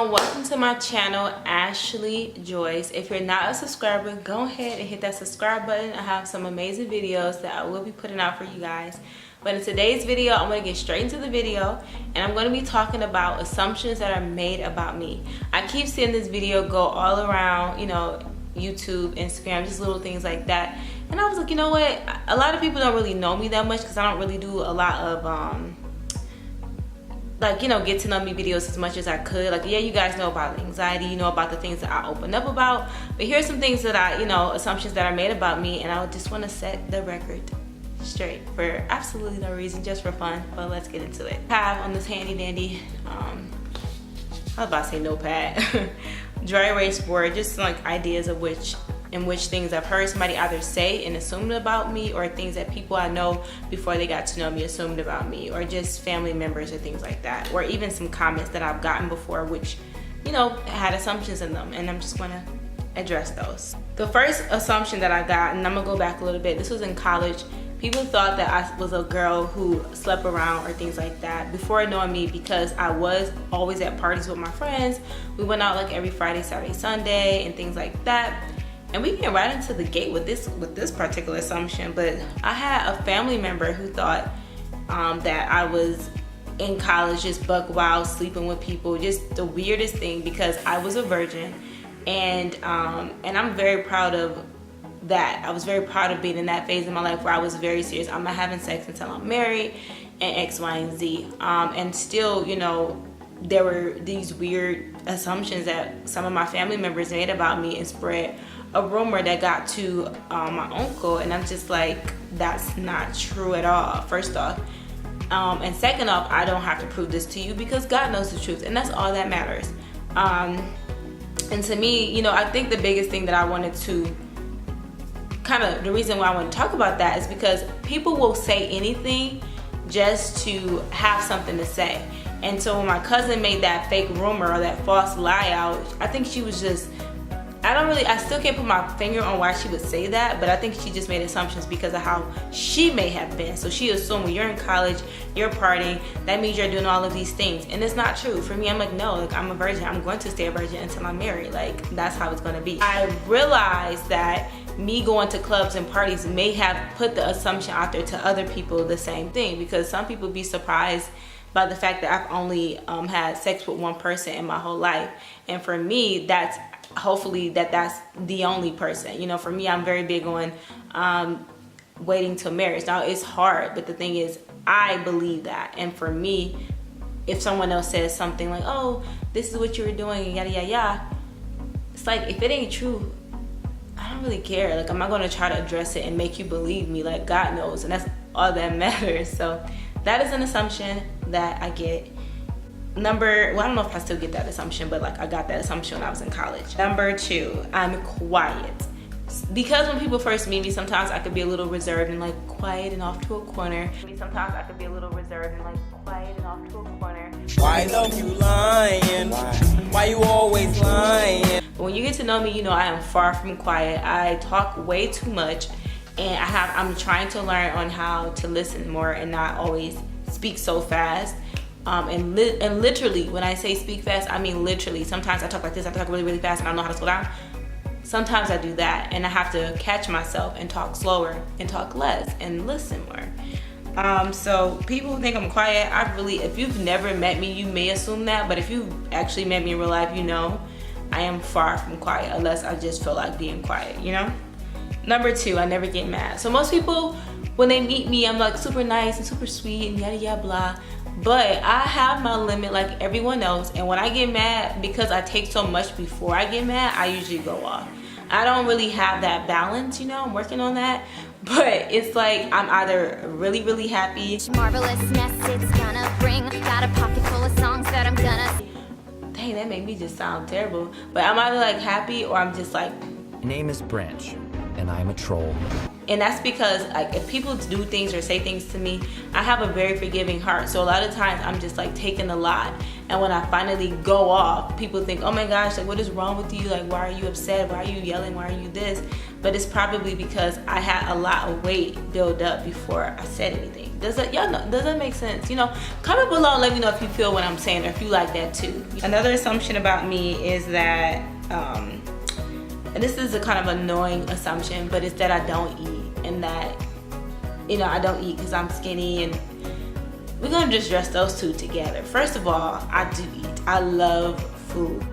everyone, welcome to my channel, Ashley Joyce. If you're not a subscriber, go ahead and hit that subscribe button. I have some amazing videos that I will be putting out for you guys. But in today's video, I'm going to get straight into the video, and I'm going to be talking about assumptions that are made about me. I keep seeing this video go all around, YouTube, Instagram, just little things like that. And I was like, you know what? A lot of people don't really know me that much because I don't really do a lot of get to know me videos as much as I could. Like, yeah, you guys know about anxiety, you know about the things that I open up about, but here's some things that I, assumptions that are made about me, and I just want to set the record straight for absolutely no reason, just for fun. But let's get into it. I have on this handy dandy, I was about to say notepad, dry erase board, just like ideas of which things I've heard somebody either say and assumed about me, or things that people I know before they got to know me assumed about me, or just family members or things like that, or even some comments that I've gotten before which, had assumptions in them, and I'm just gonna address those. The first assumption that I got, and I'm gonna go back a little bit, this was in college. People thought that I was a girl who slept around or things like that before knowing me, because I was always at parties with my friends. We went out like every Friday, Saturday, Sunday, and things like that. And we get right into the gate with this particular assumption. But I had a family member who thought that I was in college just buck wild, sleeping with people, just the weirdest thing, because I was a virgin, and I'm very proud of that. I was very proud of being in that phase in my life where I was very serious. I'm not having sex until I'm married, and X, Y, and Z. And still, there were these weird assumptions that some of my family members made about me and spread a rumor that got to my uncle, and I'm just like, that's not true at all, first off. And second off, I don't have to prove this to you, because God knows the truth, and that's all that matters. And to me, I think the biggest thing that I wanted to the reason why I want to talk about that is because people will say anything just to have something to say. And so when my cousin made that fake rumor or that false lie out, I think she was just, I still can't put my finger on why she would say that, but I think she just made assumptions because of how she may have been. So she assumed when you're in college, you're partying, that means you're doing all of these things. And it's not true. For me, I'm like, no, I'm a virgin. I'm going to stay a virgin until I'm married. Like, that's how it's going to be. I realized that me going to clubs and parties may have put the assumption out there to other people the same thing, because some people be surprised by the fact that I've only had sex with one person in my whole life. And for me, that's hopefully that's the only person. For me, I'm very big on waiting till marriage. Now, it's hard, but the thing is, I believe that. And for me, if someone else says something like, oh, this is what you were doing, and yada, yada, yada, it's like, if it ain't true, I don't really care. Like, I'm not going to try to address it and make you believe me. Like, God knows, and that's all that matters. So that is an assumption that I get. I don't know if I still get that assumption, but like, I got that assumption when I was in college. Number 2, I'm quiet. Because when people first meet me, sometimes I could be a little reserved and like quiet and off to a corner. Sometimes I could be a little reserved and like quiet and off to a corner. Why don't you lying? Why you always lying? But when you get to know me, I am far from quiet. I talk way too much, and I'm trying to learn on how to listen more and not always speak so fast. And literally, when I say speak fast, I mean literally. Sometimes I talk like this, I talk really, really fast, and I don't know how to slow down. Sometimes I do that, and I have to catch myself and talk slower and talk less and listen more. So people who think I'm quiet, if you've never met me, you may assume that, but if you actually met me in real life, I am far from quiet, unless I just feel like being quiet, Number 2, I never get mad. So most people, when they meet me, I'm like super nice and super sweet and yada yada blah. But I have my limit like everyone else, and when I get mad, because I take so much before I get mad, I usually go off. I don't really have that balance, I'm working on that. But it's like, I'm either really, really happy. Marvelous mess it's gonna bring. Got a pocket full of songs that I'm gonna. Dang, that made me just sound terrible. But I'm either like happy, or I'm just like. Name is Branch. and I'm a troll. And that's because like if people do things or say things to me, I have a very forgiving heart. So a lot of times I'm just like taking a lot. And when I finally go off, people think, oh my gosh, like what is wrong with you? Like why are you upset? Why are you yelling? Why are you this? But it's probably because I had a lot of weight build up before I said anything. Does that make sense? You know, comment below and let me know if you feel what I'm saying or if you like that too. Another assumption about me is that, and this is a kind of annoying assumption, but it's that I don't eat, and that, you know, I don't eat because I'm skinny, and we're gonna just address those two together. First of all, I do eat. I love food.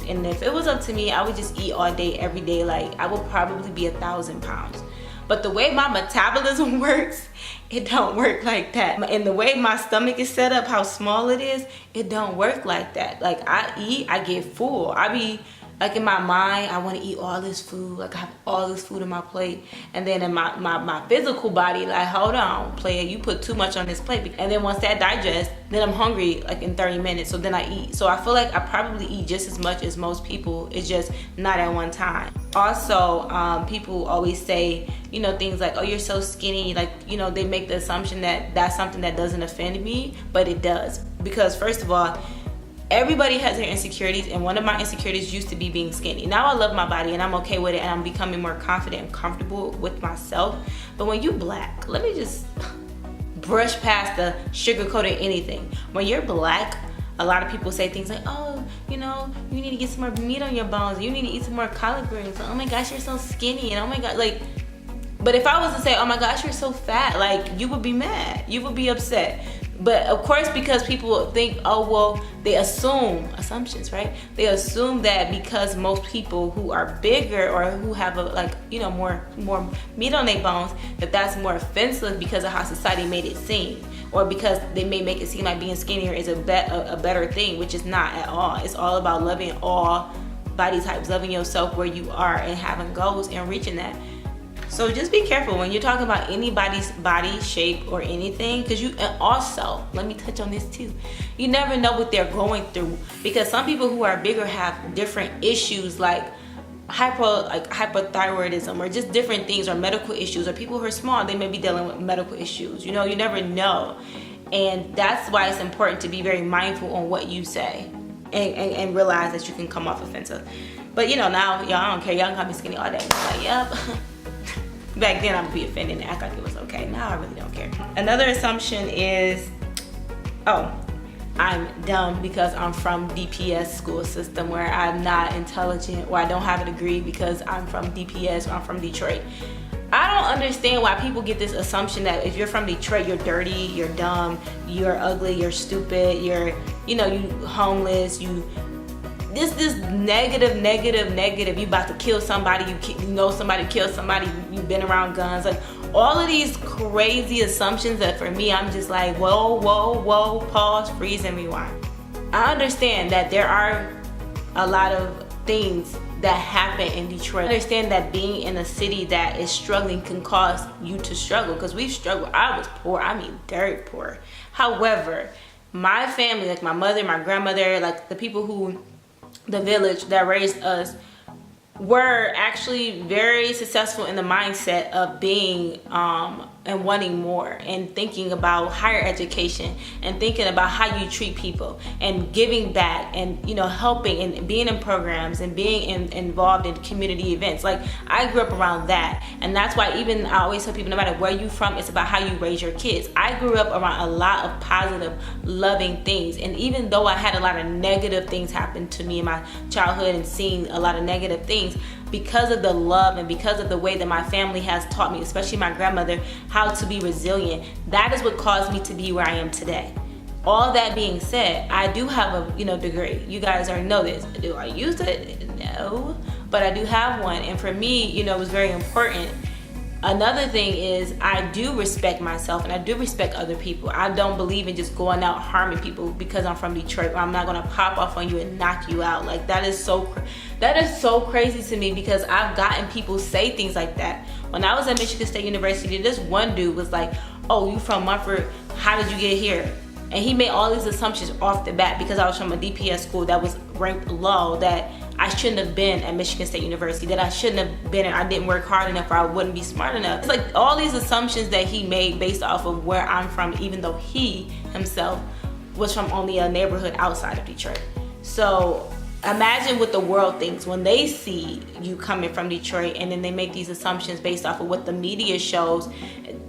And if it was up to me, I would just eat all day, every day. Like I would probably be 1,000 pounds. But the way my metabolism works, it don't work like that. And the way my stomach is set up, how small it is, it don't work like that. Like I eat, I get full. I be like in my mind, I want to eat all this food. Like I have all this food on my plate. And then in my physical body, like hold on, player, you put too much on this plate. And then once that digests, then I'm hungry like in 30 minutes. So then I eat. So I feel like I probably eat just as much as most people. It's just not at one time. Also, people always say, you know, things like, oh, you're so skinny. Like, you know, they make the assumption that that's something that doesn't offend me, but it does. Because first of all, everybody has their insecurities, and one of my insecurities used to be being skinny. Now I love my body and I'm okay with it, and I'm becoming more confident and comfortable with myself. But when you black, let me just brush past the sugar-coated anything. When you're black, a lot of people say things like, oh, you know, you need to get some more meat on your bones. You need to eat some more collard greens. Oh my gosh, you're so skinny. And oh my God, like, but if I was to say, oh my gosh, you're so fat, like you would be mad. You would be upset. But of course, because people think, oh, well, they assumptions, right? They assume that because most people who are bigger or who have more meat on their bones, that's more offensive because of how society made it seem. Or because they may make it seem like being skinnier is a better thing, which is not at all. It's all about loving all body types, loving yourself where you are and having goals and reaching that. So just be careful when you're talking about anybody's body shape or anything, because and also, let me touch on this too. You never know what they're going through, because some people who are bigger have different issues like hypothyroidism or just different things, or medical issues, or people who are small, they may be dealing with medical issues. You know, you never know. And that's why it's important to be very mindful on what you say and realize that you can come off offensive. But you know, now y'all, I don't care, y'all can call me skinny all day. I'm like, yep. Back then I would be offended and act like it was okay. Now I really don't care. Another assumption is, oh, I'm dumb because I'm from DPS school system, where I'm not intelligent, or I don't have a degree because I'm from DPS or I'm from Detroit. I don't understand why people get this assumption that if you're from Detroit, you're dirty, you're dumb, you're ugly, you're stupid, you homeless, this negative, you about to kill somebody, you know somebody killed somebody, you've been around guns, like all of these crazy assumptions that for me, I'm just like, whoa, pause, freeze, and rewind. I understand that there are a lot of things that happen in Detroit. I understand that being in a city that is struggling can cause you to struggle, because we've struggled. I was poor, I mean dirt poor. However, my family, like my mother, my grandmother, like the village that raised us, were actually very successful in the mindset of being and wanting more, and thinking about higher education, and thinking about how you treat people, and giving back, and helping, and being in programs, and being involved in community events. Like I grew up around that, and that's why even I always tell people, no matter where you're from, it's about how you raise your kids. I grew up around a lot of positive, loving things, and even though I had a lot of negative things happen to me in my childhood, and seeing a lot of negative things, because of the love and because of the way that my family has taught me, especially my grandmother, how to be resilient, that is what caused me to be where I am today. All that being said, I do have a degree. You guys already know this. Do I use it? No, but I do have one, and for me, it was very important. Another thing is, I do respect myself, and I do respect other people. I don't believe in just going out harming people because I'm from Detroit, or I'm not gonna pop off on you and knock you out. Like that is so crazy to me, because I've gotten people say things like that. When I was at Michigan State University, this one dude was like, oh, you from Mumford, how did you get here? And he made all these assumptions off the bat because I was from a DPS school that was ranked low, that I shouldn't have been at Michigan State University, that I shouldn't have been, I didn't work hard enough, or I wouldn't be smart enough. It's like all these assumptions that he made based off of where I'm from, even though he himself was from only a neighborhood outside of Detroit. So imagine what the world thinks when they see you coming from Detroit, and then they make these assumptions based off of what the media shows,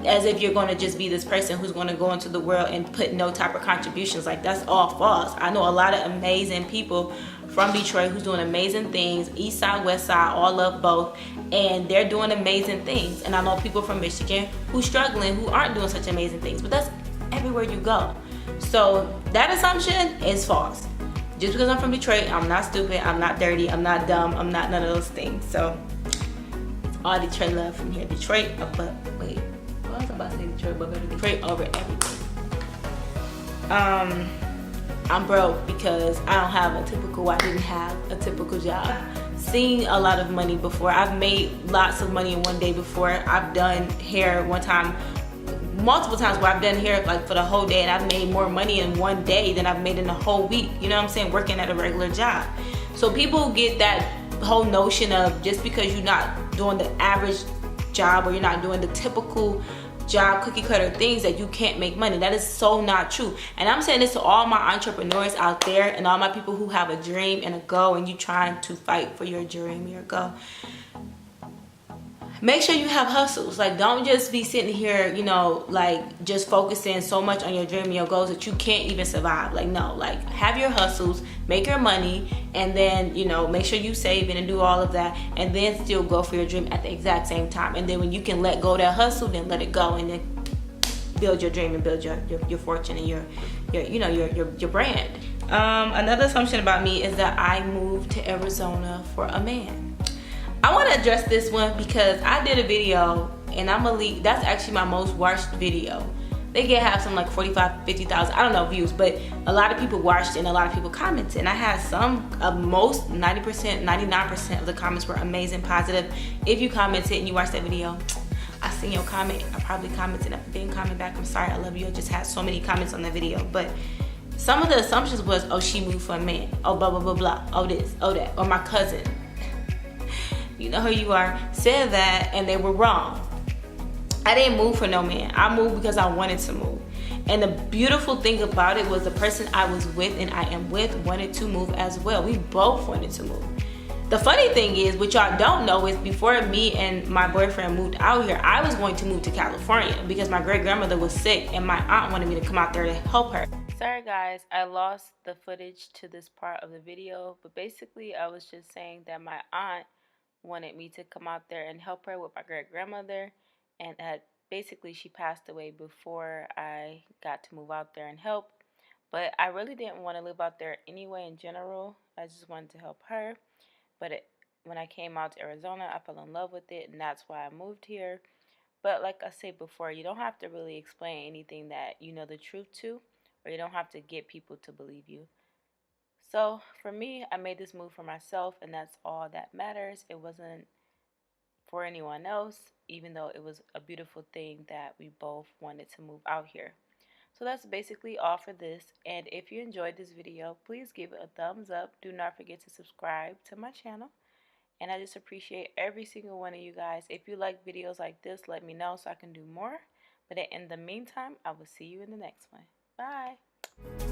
as if you're going to just be this person who's going to go into the world and put no type of contributions. Like, that's all false. I know a lot of amazing people from Detroit who's doing amazing things. East side, west side, all love both, and they're doing amazing things. And I know people from Michigan who's struggling, who aren't doing such amazing things, but that's everywhere you go. So that assumption is false. Just because I'm from Detroit, I'm not stupid, I'm not dirty, I'm not dumb, I'm not none of those things. So all Detroit love from here. Detroit, but wait, what was I about to say? Detroit, but Detroit over everything. I'm broke because I don't have a typical, I didn't have a typical job. Seen a lot of money before. I've made lots of money in one day before. I've done hair one time, multiple times where I've done hair like for the whole day, and I've made more money in one day than I've made in a whole week. You know what I'm saying? Working at a regular job. So people get that whole notion of just because you're not doing the average job, or you're not doing the typical job, cookie cutter things, that you can't make money. That is so not true. And I'm saying this to all my entrepreneurs out there, and all my people who have a dream and a goal, and you trying to fight for your dream, your goal. Make sure you have hustles. Like, don't just be sitting here, you know, like just focusing so much on your dream and your goals that you can't even survive. Like, no, like have your hustles, make your money, and then, you know, make sure you save and do all of that, and then still go for your dream at the exact same time. And then when you can let go of that hustle, then let it go, and then build your dream and build your fortune and your brand. Another assumption about me is that I moved to Arizona for a man. I want to address this one because I did a video, and I'm a leak. That's actually my most watched video. They have some like 45, 50,000, I don't know, views, but a lot of people watched it and a lot of people commented. And I had some of most 90%, 99% of the comments were amazing, positive. If you commented and you watched that video, I seen your comment. I probably commented. I didn't comment back. I'm sorry. I love you. I just had so many comments on the video, but some of the assumptions was, oh, she moved for a man. Oh, blah, blah, blah, blah. Oh, this, oh, that. Or my cousin. You know who you are, said that, and they were wrong. I didn't move for no man. I moved because I wanted to move. And the beautiful thing about it was the person I was with and I am with wanted to move as well. We both wanted to move. The funny thing is, what y'all don't know is, before me and my boyfriend moved out here, I was going to move to California because my great grandmother was sick and my aunt wanted me to come out there to help her. Sorry guys, I lost the footage to this part of the video, but basically I was just saying that my aunt wanted me to come out there and help her with my great grandmother, and that basically she passed away before I got to move out there and help. But I really didn't want to live out there anyway in general. I just wanted to help her. But when I came out to Arizona, I fell in love with it, and that's why I moved here. But like I said before, you don't have to really explain anything that you know the truth to, or you don't have to get people to believe you. So for me, I made this move for myself, and that's all that matters. It wasn't for anyone else, even though it was a beautiful thing that we both wanted to move out here. So that's basically all for this. And if you enjoyed this video, please give it a thumbs up. Do not forget to subscribe to my channel. And I just appreciate every single one of you guys. If you like videos like this, let me know so I can do more. But in the meantime, I will see you in the next one. Bye.